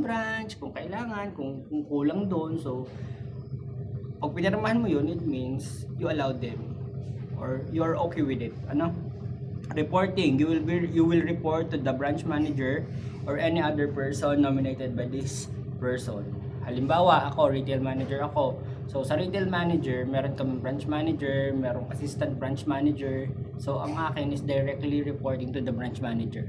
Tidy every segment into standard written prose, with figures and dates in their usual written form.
branch, kung kailangan, kung kulang doon. So, pag pinirmahan mo yun, it means you allow them or you are okay with it. Ano? Reporting, you will report to the branch manager or any other person nominated by this person. Halimbawa, ako, retail manager ako. So, sa retail manager, meron kaming branch manager, merong assistant branch manager. So, ang akin is directly reporting to the branch manager.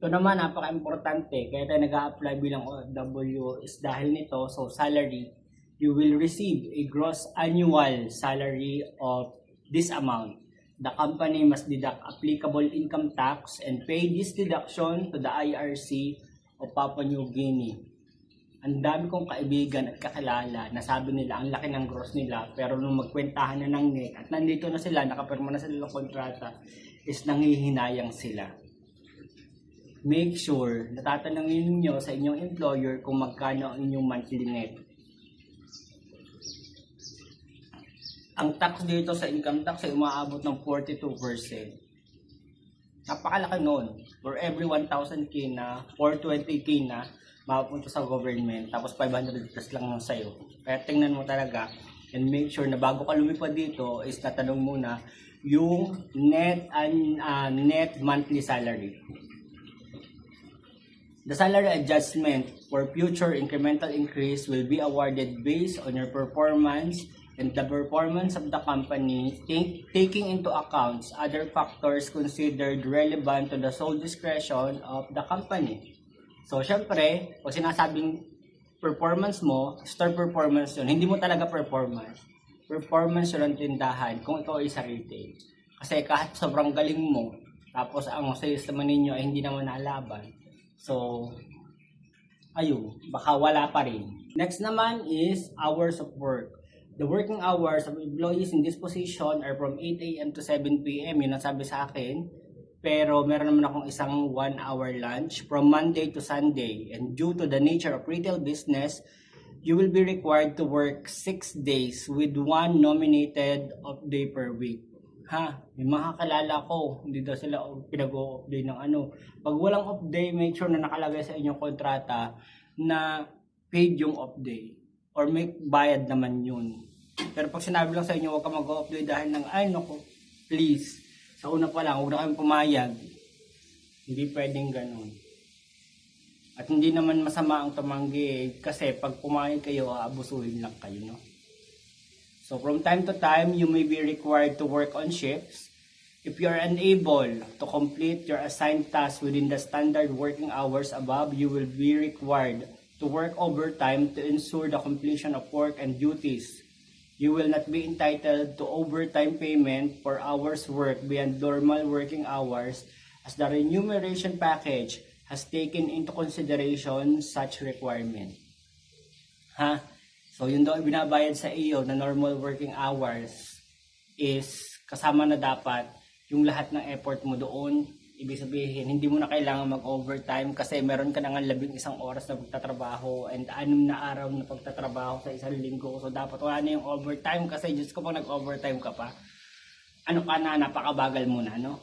Ito naman, napaka-importante. Kaya tayo nag-a-apply bilang OFW is dahil nito, so salary, you will receive a gross annual salary of this amount. The company must deduct applicable income tax and pay this deduction to the IRC of Papua New Guinea. Ang dami kong kaibigan at kakilala na sabi nila ang laki ng gross nila, pero nung magkwentahan na ng net at nandito na sila, nakapirma na sila ng kontrata, is nangihinayang sila. Make sure na tatanungin niyo sa inyong employer kung magkano ang inyong monthly net. Ang tax dito sa income tax ay umaabot ng 42%. Napakalaki noon. For every 1,000k na, 420k na, mapupunta sa government, tapos 500 plus lang ng sayo. Kaya tingnan mo talaga, and make sure na bago ka lumipad dito, is tatanong muna yung net monthly salary. The salary adjustment for future incremental increase will be awarded based on your performance and the performance of the company, taking into account other factors considered relevant to the sole discretion of the company. So, syempre, pag sinasabing performance mo, store performance yun, hindi mo talaga performance. Performance yun ang tindahan kung ikaw ay sa retail. Kasi kahit sobrang galing mo, tapos ang sales naman ninyo ay hindi naman nalaban. So, ayun, baka wala pa rin. Next naman is hours of work. The working hours of employees in this position are from 8 a.m. to 7 p.m. Yun ang sabi sa akin. Pero meron naman akong isang 1 hour lunch from Monday to Sunday. And due to the nature of retail business, you will be required to work 6 days with 1 nominated off day per week. May mga kalala ko, hindi daw sila pinag-off day ng ano. Pag walang off day, make sure na nakalagay sa inyong kontrata na paid yung off day. Or may bayad naman yun. Pero pag sinabi lang sa inyo, huwag ka mag-off day dahil ng, ay naku, please. Sa una pa lang, huwag na kayong pumayag. Hindi pwedeng ganun. At hindi naman masama ang tumanggi kasi pag pumayag kayo, aabusuhin lang kayo, no? So from time to time, you may be required to work on shifts. If you are unable to complete your assigned tasks within the standard working hours above, you will be required to work overtime to ensure the completion of work and duties. You will not be entitled to overtime payment for hours worked beyond normal working hours as the remuneration package has taken into consideration such requirement. So yun daw binabayad sa iyo na normal working hours is kasama na dapat yung lahat ng effort mo doon. Ibig sabihin, hindi mo na kailangan mag-overtime kasi meron ka na nga 11 oras na pagtatrabaho and 6 na araw na pagtatrabaho sa isang linggo. So, dapat wala na yung overtime kasi Diyos ko pag nag-overtime ka pa, ano ka na, napakabagal mo na, no?